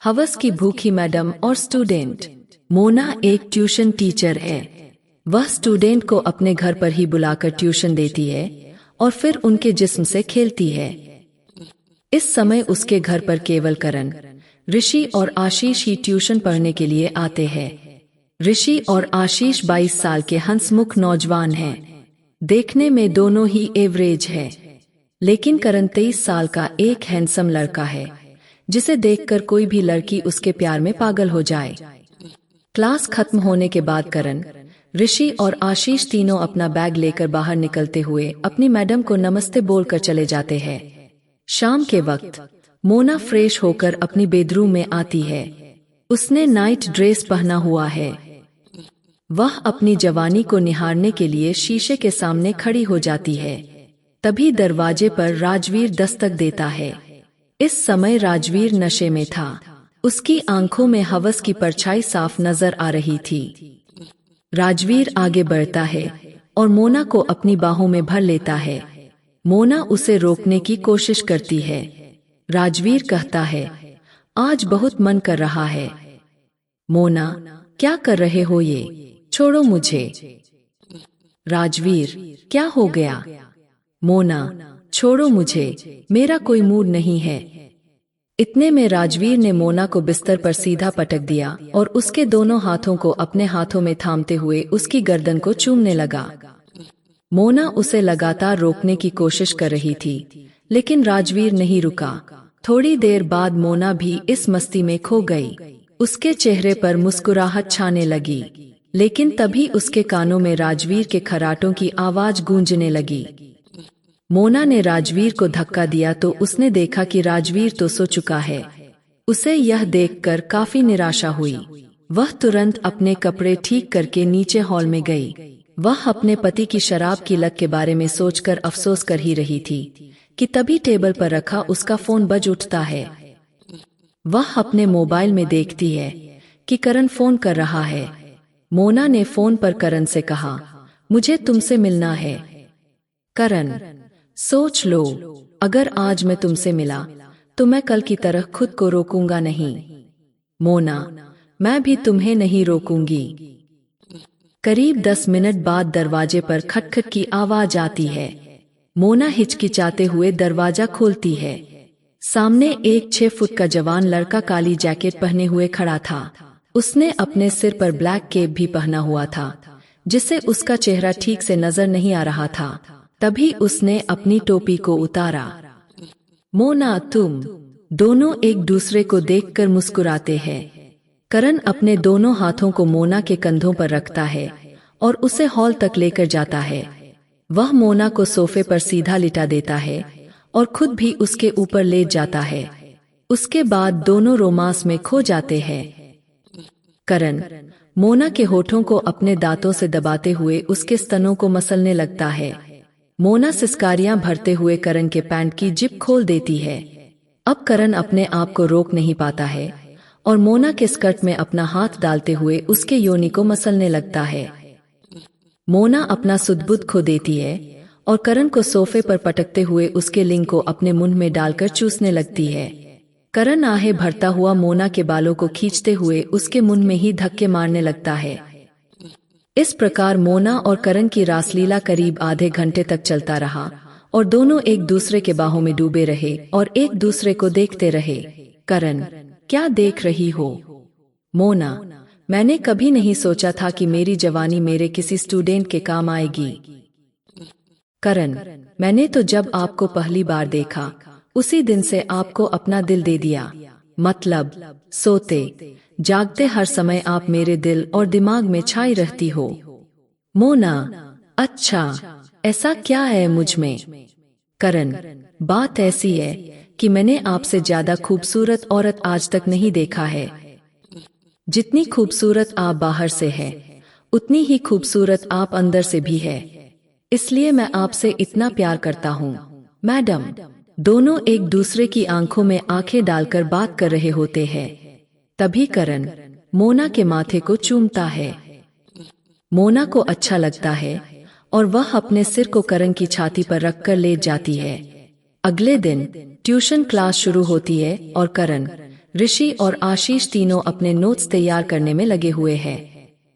हवस की भूखी मैडम और स्टूडेंट। मोना एक ट्यूशन टीचर है। वह स्टूडेंट को अपने घर पर ही बुलाकर ट्यूशन देती है और फिर उनके जिस्म से खेलती है। इस समय उसके घर पर केवल करण, ऋषि और आशीष ही ट्यूशन पढ़ने के लिए आते हैं। ऋषि और आशीष 22 साल के हंसमुख नौजवान हैं। देखने में दोनों ही एवरेज है, लेकिन करण 23 साल का एक हैंडसम लड़का है जिसे देखकर कोई भी लड़की उसके प्यार में पागल हो जाए। क्लास खत्म होने के बाद करण, ऋषि और आशीष तीनों अपना बैग लेकर बाहर निकलते हुए अपनी मैडम को नमस्ते बोलकर चले जाते हैं। शाम के वक्त मोना फ्रेश होकर अपनी बेडरूम में आती है। उसने नाइट ड्रेस पहना हुआ है। वह अपनी जवानी को निहारने के लिए शीशे के सामने खड़ी हो जाती है। तभी दरवाजे पर राजवीर दस्तक देता है। इस समय राजवीर नशे में था। उसकी आंखों में हवस की परछाई साफ नजर आ रही थी। राजवीर आगे बढ़ता है और मोना को अपनी बाहों में भर लेता है। मोना उसे रोकने की कोशिश करती है। राजवीर कहता है, आज बहुत मन कर रहा है। मोना, क्या कर रहे हो ये? छोड़ो मुझे। राजवीर, क्या हो गया? मोना, छोड़ो मुझे, मेरा कोई मूड नहीं है। इतने में राजवीर ने मोना को बिस्तर पर सीधा पटक दिया और उसके दोनों हाथों को अपने हाथों में थामते हुए उसकी गर्दन को चूमने लगा। मोना उसे लगातार रोकने की कोशिश कर रही थी, लेकिन राजवीर नहीं रुका। थोड़ी देर बाद मोना भी इस मस्ती में खो गई। उसके चेहरे पर मुस्कुराहट छाने लगी, लेकिन तभी उसके कानों में राजवीर के खर्राटों की आवाज गूंजने लगी। मोना ने राजवीर को धक्का दिया तो उसने देखा कि राजवीर तो सो चुका है। उसे यह देखकर काफी निराशा हुई। वह तुरंत अपने कपड़े ठीक करके नीचे हॉल में गई। वह अपने पति की शराब की लत के बारे में सोचकर अफसोस कर ही रही थी कि तभी टेबल पर रखा उसका फोन बज उठता है। वह अपने मोबाइल में देखती है कि करण फोन कर रहा है। मोना ने फोन पर करण से कहा, मुझे तुमसे मिलना है। करण, सोच लो, अगर आज मैं तुमसे मिला तो मैं कल की तरह खुद को रोकूंगा नहीं। मोना, मैं भी तुम्हें नहीं रोकूंगी। करीब 10 मिनट बाद दरवाजे पर खटखट की आवाज आती है। मोना हिचकिचाते हुए दरवाजा खोलती है। सामने एक 6 फुट का जवान लड़का काली जैकेट पहने हुए खड़ा था। उसने अपने सिर पर ब्लैक कैप भी पहना हुआ था, जिससे उसका चेहरा ठीक से नजर नहीं आ रहा था। तभी उसने अपनी टोपी को उतारा। मोना, तुम दोनों एक दूसरे को देखकर मुस्कुराते हैं। करण अपने दोनों हाथों को मोना के कंधों पर रखता है और उसे हॉल तक लेकर जाता है। वह मोना को सोफे पर सीधा लिटा देता है और खुद भी उसके ऊपर लेट जाता है। उसके बाद दोनों रोमांस में खो जाते हैं। करण मोना के होठों को अपने दांतों से दबाते हुए उसके स्तनों को मसलने लगता है। मोना सिसकारियां भरते हुए करण के पैंट की जिप खोल देती है। अब करण अपने आप को रोक नहीं पाता है और मोना के स्कर्ट में अपना हाथ डालते हुए उसके योनि को मसलने लगता है। मोना अपना सुध-बुध खो देती है और करण को सोफे पर पटकते हुए उसके लिंग को अपने मुंह में डालकर चूसने लगती है। करण आहें भरता हुआ मोना के बालों को खींचते हुए उसके मुंह में ही धक्के मारने लगता है। इस प्रकार मोना और करण की रासलीला करीब आधे घंटे तक चलता रहा और दोनों एक दूसरे के बाहों में डूबे रहे और एक दूसरे को देखते रहे। करण, क्या देख रही हो? मोना, मैंने कभी नहीं सोचा था कि मेरी जवानी मेरे किसी स्टूडेंट के काम आएगी। करण, मैंने तो जब आपको पहली बार देखा उसी दिन से आपको अपना दिल दे दिया। मतलब सोते जागते हर समय आप मेरे दिल और दिमाग में छाई रहती हो। मोना, अच्छा, ऐसा क्या है मुझ में? करण, बात ऐसी है कि मैंने आपसे ज्यादा खूबसूरत औरत आज तक नहीं देखा है। जितनी खूबसूरत आप बाहर से है, उतनी ही खूबसूरत आप अंदर से भी है। इसलिए मैं आपसे इतना प्यार करता हूँ। मैडम, दोनों एक दूसरे की आंखों में आंखें डालकर बात कर रहे होते हैं। तभी करण मोना के माथे को चूमता है। मोना को अच्छा लगता है और वह अपने सिर को करण की छाती पर रखकर लेट जाती है। अगले दिन ट्यूशन क्लास शुरू होती है और करण, ऋषि और आशीष तीनों अपने नोट्स तैयार करने में लगे हुए हैं।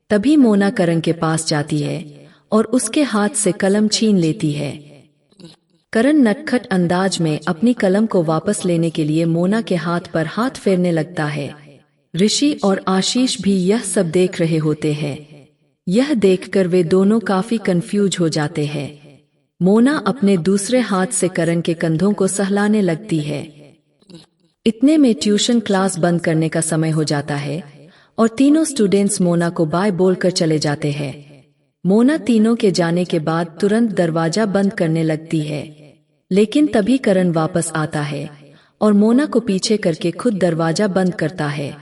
तभी मोना करण के पास जाती है और उसके हाथ से कलम छीन लेती है। करण नटखट अंदाज में अपनी कलम को वापस लेने के लिए मोना के हाथ पर हाथ फेरने लगता है। ऋषि और आशीष भी यह सब देख रहे होते हैं। यह देखकर वे दोनों काफी कंफ्यूज हो जाते हैं। मोना अपने दूसरे हाथ से करण के कंधों को सहलाने लगती है। इतने में ट्यूशन क्लास बंद करने का समय हो जाता है और तीनों स्टूडेंट्स मोना को बाय बोलकर चले जाते हैं। मोना तीनों के जाने के बाद तुरंत दरवाजा बंद करने लगती है, लेकिन तभी करण वापस आता है और मोना को पीछे करके खुद दरवाजा बंद करता है।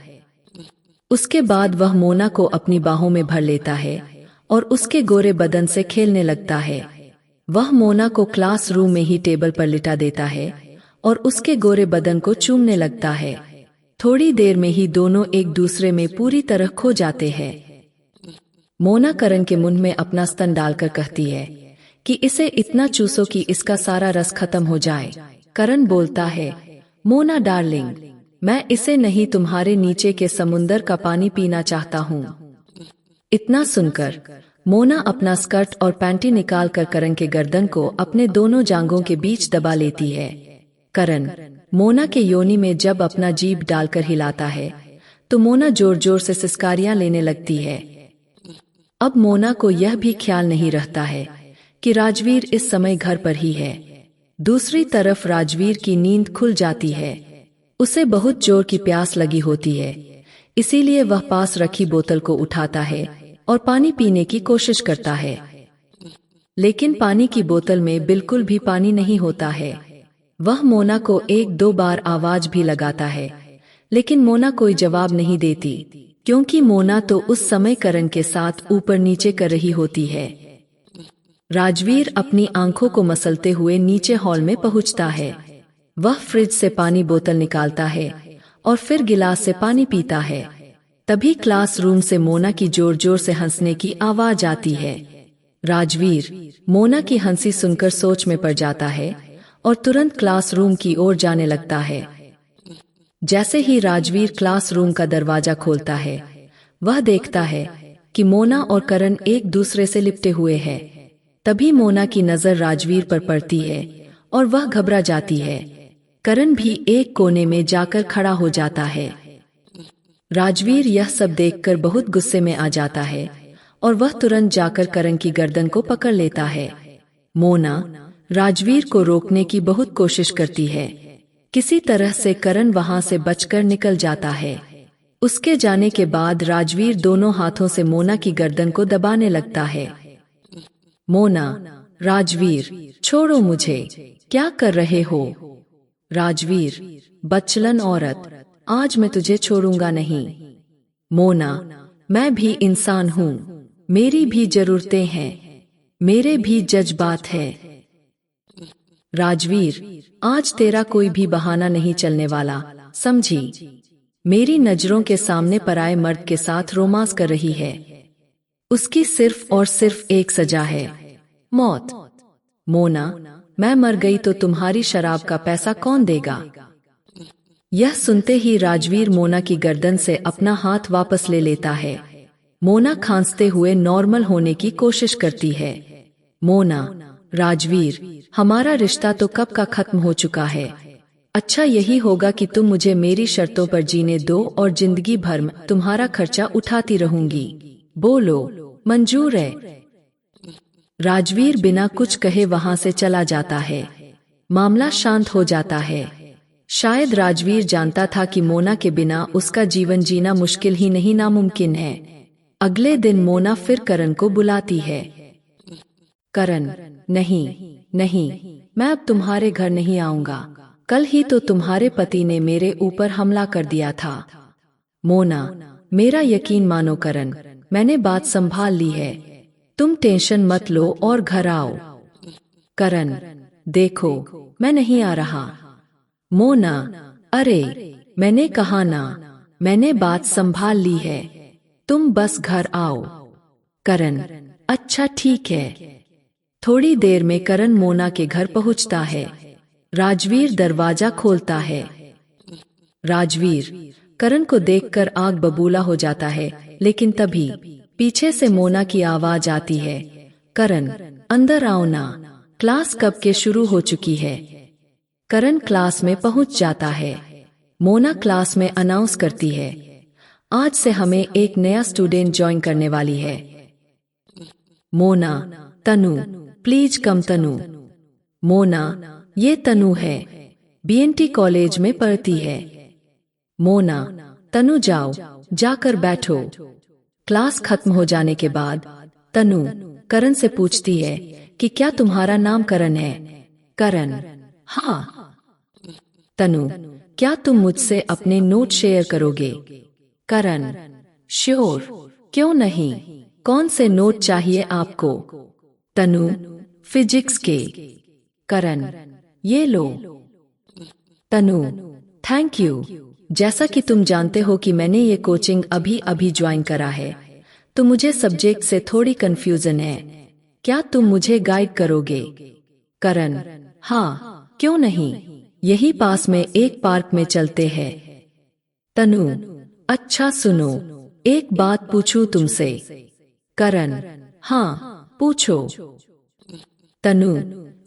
उसके बाद वह मोना को अपनी बाहों में भर लेता है और उसके गोरे बदन से खेलने लगता है। वह मोना को क्लासरूम में ही टेबल पर लिटा देता है और उसके गोरे बदन को चूमने लगता है। थोड़ी देर में ही दोनों एक दूसरे में पूरी तरह खो जाते हैं। मोना करण के मुंह में अपना स्तन डालकर कहती है कि इसे इतना चूसो कि इसका सारा रस खत्म हो जाए। करण बोलता है, मोना डार्लिंग, मैं इसे नहीं, तुम्हारे नीचे के समुंदर का पानी पीना चाहता हूँ। इतना सुनकर मोना अपना स्कर्ट और पैंटी निकालकर करण के गर्दन को अपने दोनों जांघों के बीच दबा लेती है। करण मोना के योनि में जब अपना जीभ डालकर हिलाता है तो मोना जोर जोर से सिसकारियां लेने लगती है। अब मोना को यह भी ख्याल नहीं रहता है कि राजवीर इस समय घर पर ही है। दूसरी तरफ राजवीर की नींद खुल जाती है। उसे बहुत जोर की प्यास लगी होती है, इसीलिए वह पास रखी बोतल को उठाता है और पानी पीने की कोशिश करता है, लेकिन पानी की बोतल में बिल्कुल भी पानी नहीं होता है। वह मोना को एक दो बार आवाज भी लगाता है, लेकिन मोना कोई जवाब नहीं देती, क्योंकि मोना तो उस समय करण के साथ ऊपर नीचे कर रही होती है। राजवीर अपनी आंखों को मसलते हुए नीचे हॉल में पहुंचता है। वह फ्रिज से पानी बोतल निकालता है और फिर गिलास से पानी पीता है। तभी क्लासरूम से मोना की जोर जोर से हंसने की आवाज आती है। राजवीर मोना की हंसी सुनकर सोच में पड़ जाता है और तुरंत क्लासरूम की ओर जाने लगता है। जैसे ही राजवीर क्लासरूम का दरवाजा खोलता है, वह देखता है कि मोना और करण एक दूसरे से लिपटे हुए हैं। तभी मोना की नजर राजवीर पर पड़ती है और वह घबरा जाती है। करण भी एक कोने में जाकर खड़ा हो जाता है। राजवीर यह सब देखकर बहुत गुस्से में आ जाता है और वह तुरंत जाकर करण की गर्दन को पकड़ लेता है। मोना राजवीर को रोकने की बहुत कोशिश करती है। किसी तरह से करण वहां से बचकर निकल जाता है। उसके जाने के बाद राजवीर दोनों हाथों से मोना की गर्दन को दबाने लगता है। मोना, राजवीर, छोड़ो मुझे, क्या कर रहे हो? राजवीर, बच्चलन औरत, आज मैं तुझे छोड़ूंगा नहीं। मोना, मैं भी इंसान हूँ, मेरी भी जरूरतें हैं, मेरे भी जज्बात हैं। राजवीर, आज तेरा कोई भी बहाना नहीं चलने वाला, समझी? मेरी नजरों के सामने पराये मर्द के साथ रोमांस कर रही है। उसकी सिर्फ और सिर्फ एक सजा है, मौत। मोना, मैं मर गई तो तुम्हारी शराब का पैसा कौन देगा? यह सुनते ही राजवीर मोना की गर्दन से अपना हाथ वापस ले लेता है। मोना खांसते हुए नॉर्मल होने की कोशिश करती है। मोना, राजवीर, हमारा रिश्ता तो कब का खत्म हो चुका है। अच्छा यही होगा कि तुम मुझे मेरी शर्तों पर जीने दो और जिंदगी भर में तुम्हारा खर्चा उठाती रहूंगी। बोलो, मंजूर है? राजवीर बिना कुछ कहे वहां से चला जाता है। मामला शांत हो जाता है। शायद राजवीर जानता था कि मोना के बिना उसका जीवन जीना मुश्किल ही नहीं नामुमकिन है। अगले दिन मोना फिर करण को बुलाती है। करण, नहीं नहीं, मैं अब तुम्हारे घर नहीं आऊंगा। कल ही तो तुम्हारे पति ने मेरे ऊपर हमला कर दिया था। मोना, मेरा यकीन मानो करण, मैंने बात संभाल ली है। तुम टेंशन मत लो और घर आओ। करण, देखो, मैं नहीं आ रहा। मोना, अरे मैंने कहा ना, मैंने बात संभाल ली है, तुम बस घर आओ। करण, अच्छा ठीक है। थोड़ी देर में करण मोना के घर पहुंचता है। राजवीर दरवाजा खोलता है। राजवीर करण को देखकर आग बबूला हो जाता है, लेकिन तभी पीछे से मोना की आवाज आती है, करण अंदर आओ ना, क्लास कब के शुरू हो चुकी है। करण क्लास में पहुंच जाता है। मोना क्लास में अनाउंस करती है, आज से हमें एक नया स्टूडेंट ज्वाइन करने वाली है। मोना, तनु प्लीज कम। तनु, मोना ये तनु है, बीएनटी कॉलेज में पढ़ती है। मोना, तनु जाओ, जाकर बैठो। क्लास खत्म हो जाने के बाद तनु करण से पूछती है कि क्या तुम्हारा नाम करण है। करण, हाँ। तनु, क्या तुम मुझसे अपने नोट शेयर करोगे। करण, श्योर, क्यों नहीं, कौन से नोट चाहिए आपको। तनु, फिजिक्स के। करण, ये लो। तनु, थैंक यू। जैसा कि तुम जानते हो कि मैंने ये कोचिंग अभी अभी ज्वाइन करा है, तो मुझे सब्जेक्ट से थोड़ी कंफ्यूजन है, क्या तुम मुझे गाइड करोगे। करण, हाँ, क्यों नहीं, यही पास में एक पार्क में चलते हैं। तनु, अच्छा सुनो, एक बात पूछूं तुमसे। करण, हाँ, पूछो। तनु,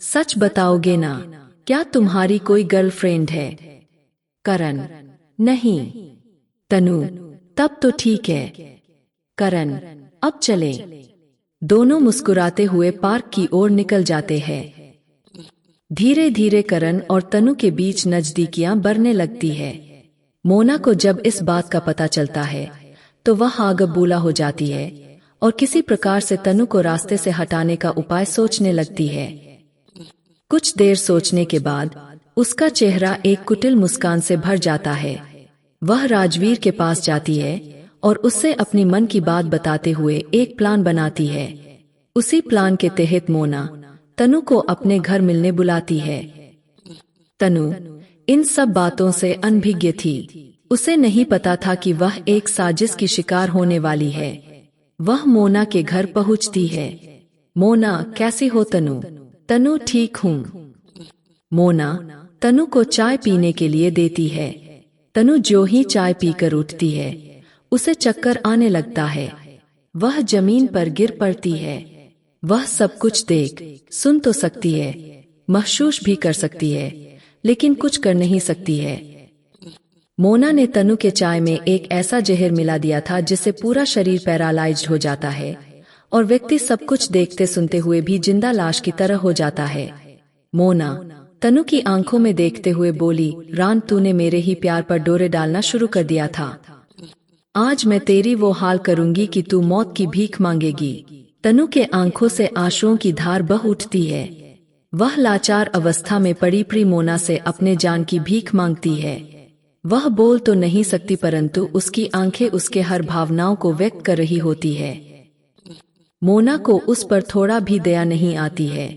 सच बताओगे ना, क्या तुम्हारी कोई गर्लफ्रेंड है। करण, नहीं। तनु, तब तो ठीक है। करण, अब चले। दोनों मुस्कुराते हुए पार्क की ओर निकल जाते हैं। धीरे धीरे करण और तनु के बीच नजदीकियां बढ़ने लगती है। मोना को जब इस बात का पता चलता है तो वह आग बबूला हो जाती है और किसी प्रकार से तनु को रास्ते से हटाने का उपाय सोचने लगती है। कुछ देर सोचने के बाद उसका चेहरा एक कुटिल मुस्कान से भर जाता है। वह राजवीर के पास जाती है और उससे अपनी मन की बात बताते हुए एक प्लान बनाती है। उसी प्लान के तहत मोना तनु को अपने घर मिलने बुलाती है। तनु इन सब बातों से अनभिज्ञ थी। उसे नहीं पता था कि वह एक साजिश की शिकार होने वाली है। वह मोना के घर पहुंचती है। मोना, कैसी हो तनु। तनु, ठीक हूँ। मोना तनु को चाय पीने के लिए देती है। तनु जो ही चाय पीकर उठती है उसे चक्कर आने लगता है। वह जमीन पर गिर पड़ती है। वह सब कुछ देख सुन तो सकती है, महसूस भी कर सकती है, लेकिन कुछ कर नहीं सकती है। मोना ने तनु के चाय में एक ऐसा जहर मिला दिया था जिससे पूरा शरीर पैरालाइज्ड हो जाता है और व्यक्ति सब कुछ देखते सुनते हुए भी जिंदा लाश की तरह हो जाता है। मोना तनु की आंखों में देखते हुए बोली, रान, तूने मेरे ही प्यार पर डोरे डालना शुरू कर दिया था। आज मैं तेरी वो हाल करूंगी कि तू मौत की भीख मांगेगी। तनु के आंखों से आंसुओं की धार बह उठती है। वह लाचार अवस्था में पड़ी प्री मोना से अपने जान की भीख मांगती है। वह बोल तो नहीं सकती, परंतु उसकी आंखें उसके हर भावनाओं को व्यक्त कर रही होती है। मोना को उस पर थोड़ा भी दया नहीं आती है।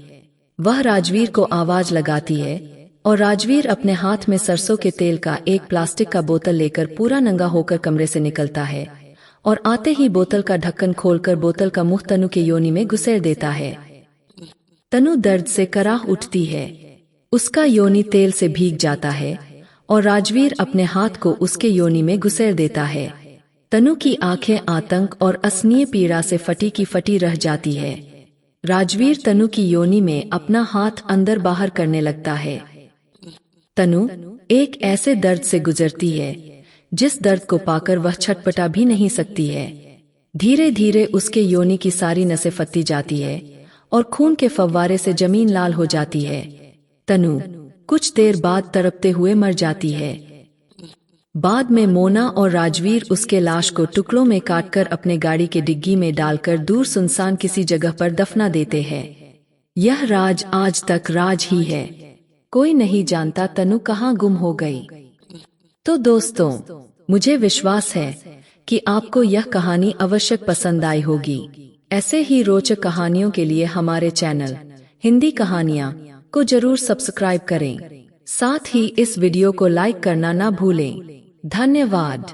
वह राजवीर को आवाज लगाती है और राजवीर अपने हाथ में सरसों के तेल का एक प्लास्टिक का बोतल लेकर पूरा नंगा होकर कमरे से निकलता है और आते ही बोतल का ढक्कन खोलकर बोतल का मुंह तनु के योनि में घुसेड़ देता है। तनु दर्द से कराह उठती है। उसका योनि तेल से भीग जाता है और राजवीर अपने हाथ को उसके योनि में घुसेड़ देता है। तनु की आंखें आतंक और असनीय पीड़ा से फटी की फटी रह जाती है। राजवीर तनु की योनि में अपना हाथ अंदर बाहर करने लगता है। तनु एक ऐसे दर्द से गुजरती है जिस दर्द को पाकर वह छटपटा भी नहीं सकती है। धीरे धीरे उसके योनि की सारी नसें फटती जाती है और खून के फव्वारे से जमीन लाल हो जाती है। तनु कुछ देर बाद तड़पते हुए मर जाती है। बाद में मोना और राजवीर उसके लाश को टुकड़ों में काटकर अपने गाड़ी के डिग्गी में डालकर दूर सुनसान किसी जगह पर दफना देते हैं। यह राज आज तक राज ही है। कोई नहीं जानता तनु कहाँ गुम हो गई। तो दोस्तों, मुझे विश्वास है कि आपको यह कहानी अवश्य पसंद आई होगी। ऐसे ही रोचक कहानियों के लिए हमारे चैनल हिंदी कहानियाँ को जरूर सब्सक्राइब करें। साथ ही इस वीडियो को लाइक करना ना भूलें। धन्यवाद।